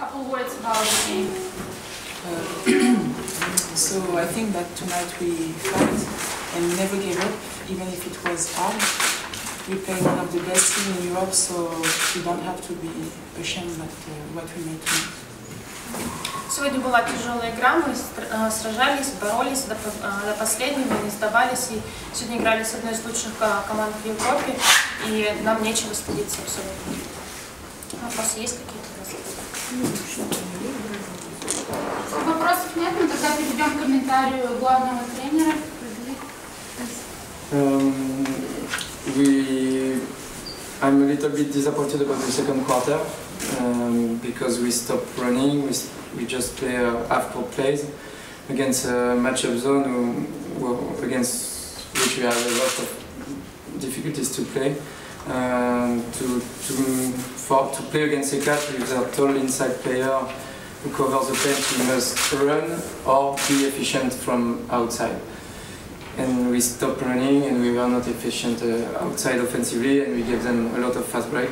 Couple words about the game. So I think that tonight we fought and we never gave up, even if it was hard. We play one of the best teams in Europe, so we don't have to be ashamed at what we made tonight. Сегодня была тяжелая игра, мы сражались, боролись до последнего, не сдавались. И сегодня играли с одной из лучших команд в Европе, и нам нечего стыдиться абсолютно. Вопросы есть какие-то? Вопросов нет, но тогда перейдем к комментарию главного тренера. I'm a little bit disappointed about the second quarter because we stopped running. We just play half-court plays against a match-up zone against which we have a lot of difficulties to play. To play against a cat with a tall inside player who covers the paint, we must run or be efficient from outside. And we stopped running and we were not efficient outside offensively, and we gave them a lot of fast break.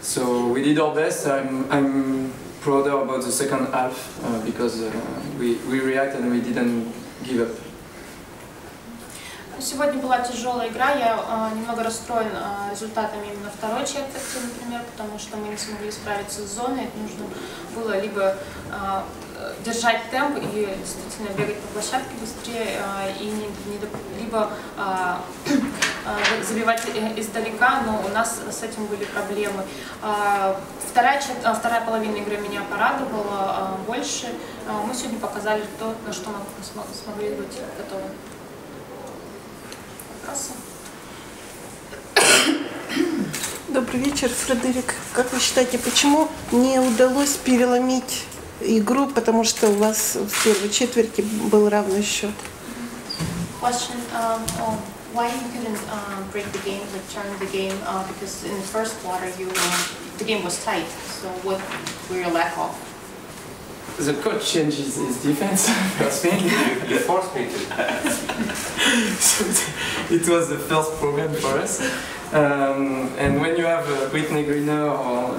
So we did our best. I'm prouder about the second half because we reacted and we didn't give up. Сегодня была тяжелая игра, я немного расстроен результатами именно второй четверти, например, потому что мы не смогли справиться с зоной. Это нужно было либо держать темп и действительно бегать по площадке быстрее, либо забивать издалека, но у нас с этим были проблемы. Вторая половина игры меня порадовала больше. Мы сегодня показали то, на что мы смогли быть готовы. Добрый вечер, Фредерик. Как вы считаете, почему не удалось переломить игру, потому что у вас в первой четверти был равный счет? Question, why you couldn't break the game, like turn the game, because in the first quarter the game was tight. So what were your lack of? The coach changed his defense, first thing. You forced me to. So it was the first problem for us. And when you have Brittany Greener or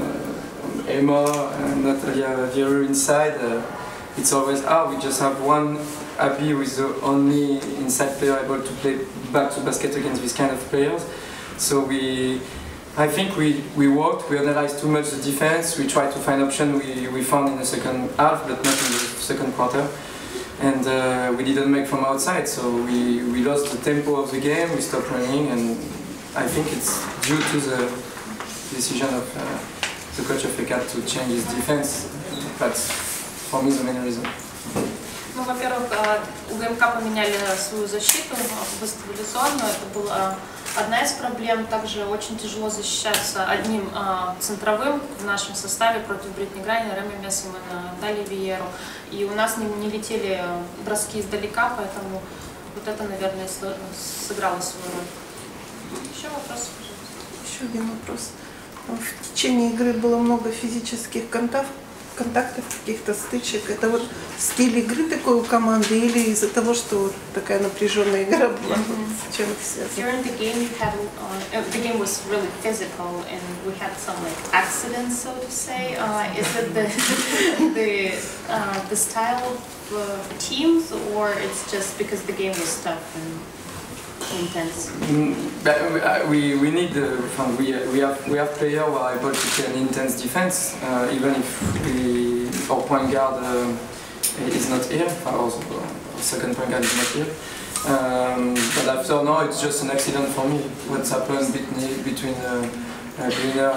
Emma, Natalia Vieru inside, it's always, we just have one Abby who is the only inside player able to play back to basket against these kind of players. So I think we worked, we analyzed too much the defense, we tried to find options we found in the second half, but not in the second quarter. And we didn't make from outside, so we lost the tempo of the game, we stopped running, and I think it's due to the decision of the coach of ECAT to change his defense. That's, for me, the main reason. Ну, во-первых, УГМК поменяли свою защиту, выставили зону, это была одна из проблем. Также очень тяжело защищаться одним центровым в нашем составе против Бритни Гайе, Эммы Меессеман, Дали Виеру. И у нас не летели броски издалека, поэтому вот это, наверное, сыграло свою роль. Еще вопрос? Еще один вопрос. В течение игры было много физических контактов, каких-то стычек. Это вот стиль игры такой у команды или из-за того, что такая напряженная игра была? С чем это связано? During the game, the game was really physical, and we had some like accidents, so to say. Is it the style of teams, or it's just because the game was tough and intense? We need we have players who are able to play an intense defense, even if our point guard is not here, our second point guard is not here. But after now, it's just an accident for me. What's happened between Greener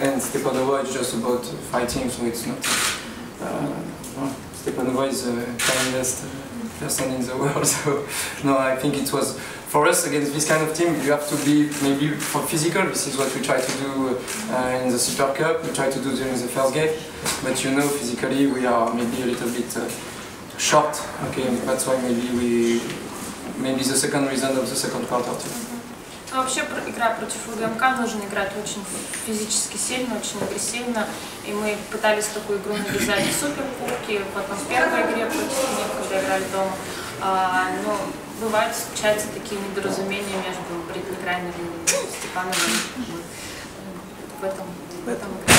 and Stepanova is just about fighting, so it's not. Stepanova is the kindest person in the world, so no, I think it was. For us, against this kind of team, you have to be maybe for physical. This is what we try to do in the Super Cup. We try to do during the first game, but you know, physically we are maybe a little bit short. Okay, that's why maybe the second reason of the second quarter too. Вообще, игра против УГМК нужно играть очень физически сильно, очень агрессивно. И мы пытались такую игру навязать в Суперкубке, потом в первой игре против них, когда играли дома. Но бывают, случаются такие недоразумения между Бритни Гайе и Степановым. В этом игре.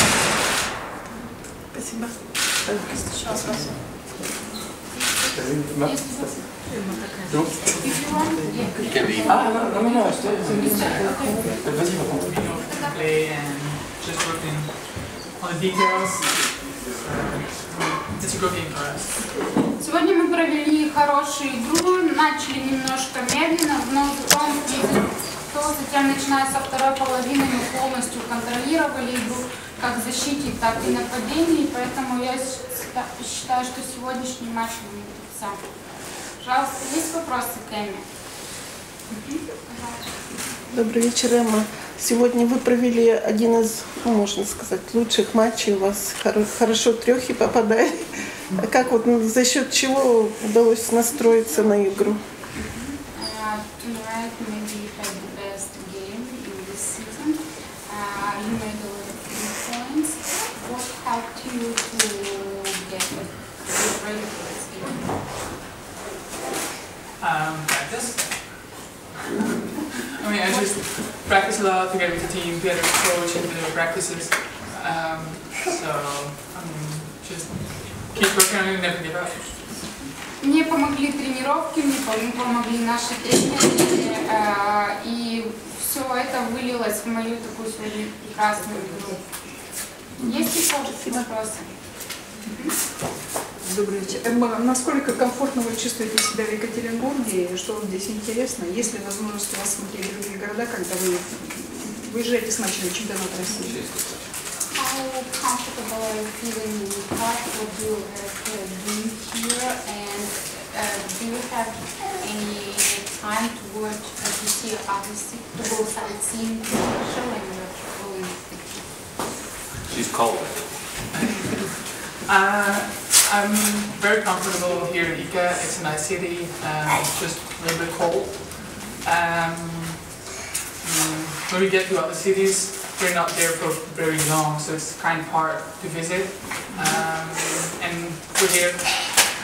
Спасибо. Есть еще вопросы? Сегодня мы провели хорошую игру, начали немножко медленно, но затем, начиная со второй половины, мы полностью контролировали игру как в защите, так и нападении, поэтому я считаю, что сегодняшний матч мы сам. Пожалуйста, есть вопросы к Эмме? Добрый вечер, Эмма. Сегодня вы провели один из, можно сказать, лучших матчей. У вас хорошо трехи попадали. Как вот за счет чего удалось настроиться на игру? Practice. I mean, I just practice a lot together with the team, together with the coach and the practices. So, I mean, just keep working on it and never give up. Мне помогли тренировки, мне помогли наши тренеры, и все это вылилось в мою такую сегодня прекрасную игру. Есть еще вопросы? Добрый вечер. Эмма, насколько комфортно вы чувствуете себя в Екатеринбурге? Что вам здесь интересно? Есть ли возможность у вас смотреть другие города, когда вы выезжаете с матчами чемпионата России? How comfortable are you feeling in the park? What do you have been here? And do you have any time to watch, to see other to go sightseeing commercial when you're traveling? She's cold. I'm very comfortable here in Ica. It's a nice city. It's just a little bit cold. When we get to other cities, we're not there for very long, so it's kind of hard to visit. And we're here.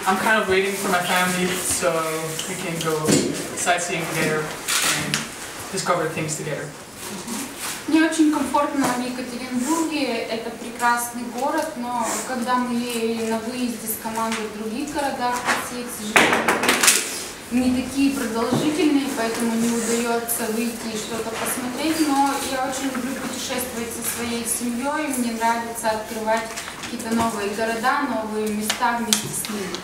I'm kind of waiting for my family, so we can go sightseeing together and discover things together. Мне очень комфортно в Екатеринбурге, это прекрасный город, но когда мы на выезде с командой в других городах России, к сожалению, не такие продолжительные, поэтому не удается выйти и что-то посмотреть, но я очень люблю путешествовать со своей семьей, мне нравится открывать какие-то новые города, новые места вместе с ними.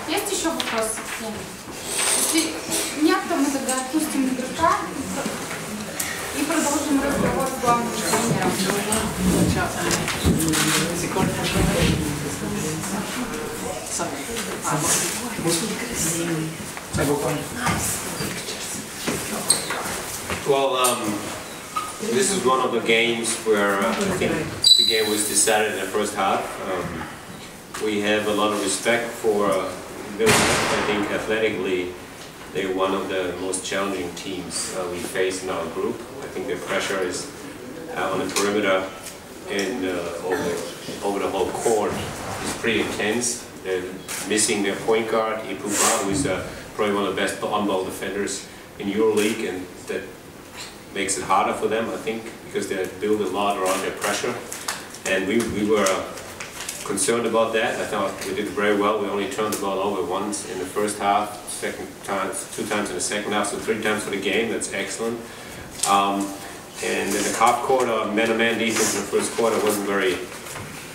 Есть еще вопросы к теме? Если нет, то мы тогда отпустим игрока и продолжим разговор с главным тренером. Well, this is one of the games where I think the game was decided in the first half. We have a lot of respect for Village. I think athletically they're one of the most challenging teams we face in our group. I think the pressure is on the perimeter and over the whole court is pretty intense. They're missing their point guard, Ipupa, who is probably one of the best on-ball defenders in Euroleague, and that makes it harder for them, I think, because they build a lot around their pressure. And we were concerned about that. I thought we did very well. We only turned the ball over once in the first half, two times in the second half, so 3 times for the game. That's excellent. And in the half quarter, man-to-man defense in the first quarter wasn't very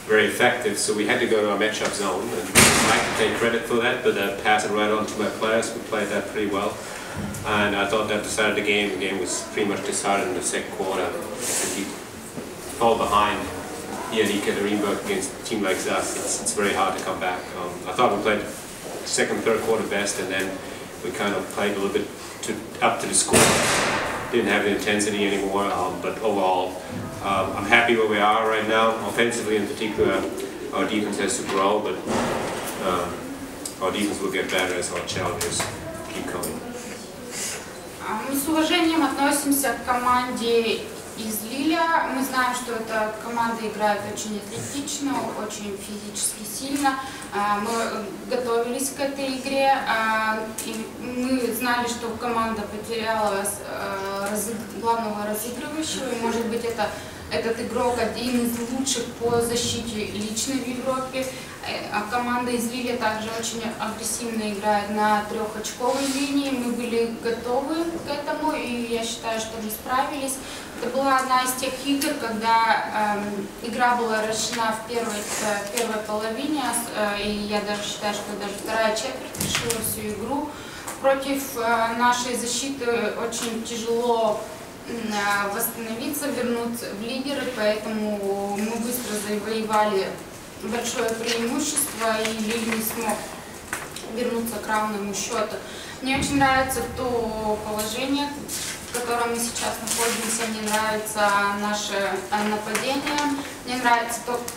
effective, so we had to go to our matchup zone. And I'd like to take credit for that, but pass it right on to my players who played that pretty well. And I thought that decided the game. The game was pretty much decided in the second quarter. If you fall behind here in Ekaterinburg against a team like us, it's very hard to come back. I thought we played second, third quarter best, and then we kind of played a little bit up to the score. Didn't have the intensity anymore, but overall, I'm happy where we are right now. Offensively, in particular, our defense has to grow, but our defense will get better as our challenges keep coming. Мы с уважением относимся к команде из Лиля. Мы знаем, что эта команда играет очень атлетично, очень физически сильно. Мы готовились к этой игре, и мы знали, что команда потеряла главного разыгрывающего, и, может быть, это этот игрок один из лучших по защите лично в Европе. Команда из Лили также очень агрессивно играет на 3-очковой линии. Мы были готовы к этому, и я считаю, что мы справились. Это была одна из тех игр, когда игра была решена в первой половине, и я даже считаю, что даже вторая четверть решила всю игру. Против нашей защиты очень тяжело восстановиться, вернуться в лидеры, поэтому мы быстро завоевали большое преимущество, и Лиль не смог вернуться к равному счету. Мне очень нравится то положение, в котором мы сейчас находимся, мне нравится наше нападение, мне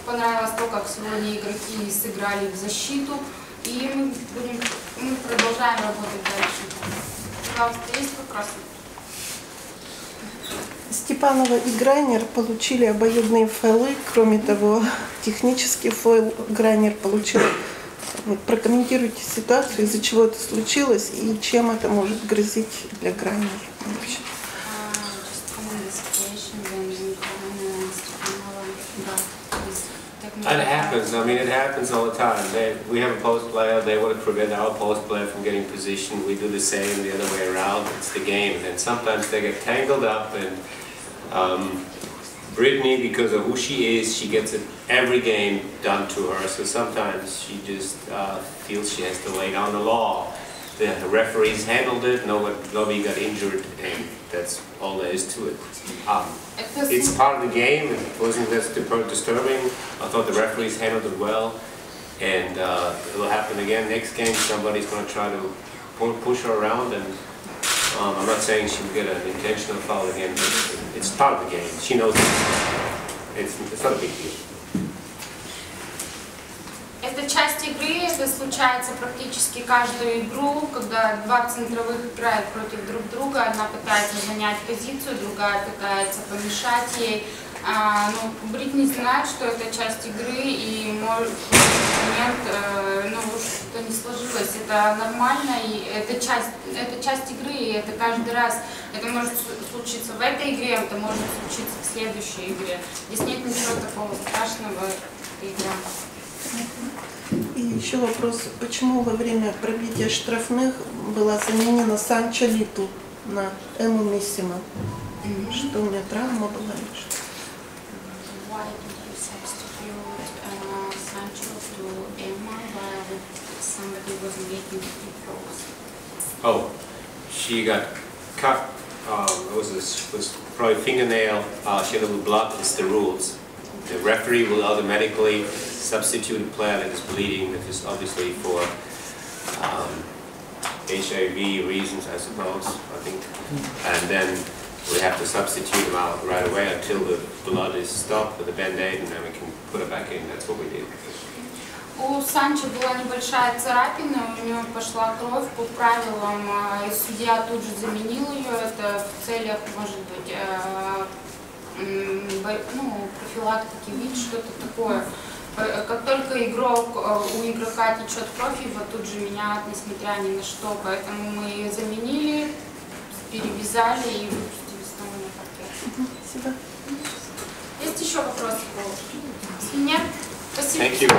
понравилось то, как сегодня игроки сыграли в защиту, и мы продолжаем работать дальше. Пожалуйста, есть вопросы? Степанова и Грайнер получили обоюдные фолы. Кроме того, технический фол Грайнер получил. Вот, прокомментируйте ситуацию, из-за чего это случилось и чем это может грозить для Грайнера. That happens. I mean, it happens all the time. We have a post player. They want to prevent our post player from getting position. We do the same the other way around. It's the game, and sometimes they get tangled up. And Brittany, because of who she is, she gets it every game done to her. So sometimes she just feels she has to lay down the law. The referees handled it. Nobody got injured, and that's all there is to it. It's part of the game. It wasn't that disturbing. I thought the referees handled it well, and it'll happen again next game. Somebody's going to try to push her around, and I'm not saying she'll get an intentional foul again, but it's part of the game. She knows it. It's not a big deal. Это часть игры, это случается практически каждую игру, когда два центровых играют против друг друга, одна пытается занять позицию, другая пытается помешать ей. Но Бритни знает, что это часть игры, и может момент, что-то не сложилось, это нормально, и это часть игры, и это каждый раз, это может случиться в этой игре, это может случиться в следующей игре. Здесь нет ничего такого страшного, это игра. И еще вопрос, почему во время пробития штрафных была заменена Санчо Литу на Эмму Меессеман? Что у меня травма была или что? Why did you substitute Sancho to Emma while somebody was making free throws? Oh, she got cut. Was probably fingernail. She had a little blood. It's the rules. The referee will automatically substitute a player that is bleeding, that is obviously for HIV reasons, I suppose, I think. And then we have to substitute him out right away until the blood is stopped with a band-aid, and then we can put it back in. That's what we did. У Санчо была небольшая царапина, у нее пошла кровь по правилам, и судья тут же заменил ее, это в целях, может быть, профилактики ВИЧ, что-то такое. Как только у игрока течет кровь, его тут же меняют, несмотря ни на что. Поэтому мы ее заменили, перевязали и выпустили снова на паркет. Спасибо. Есть еще вопросы? Если нет, спасибо. Thank you.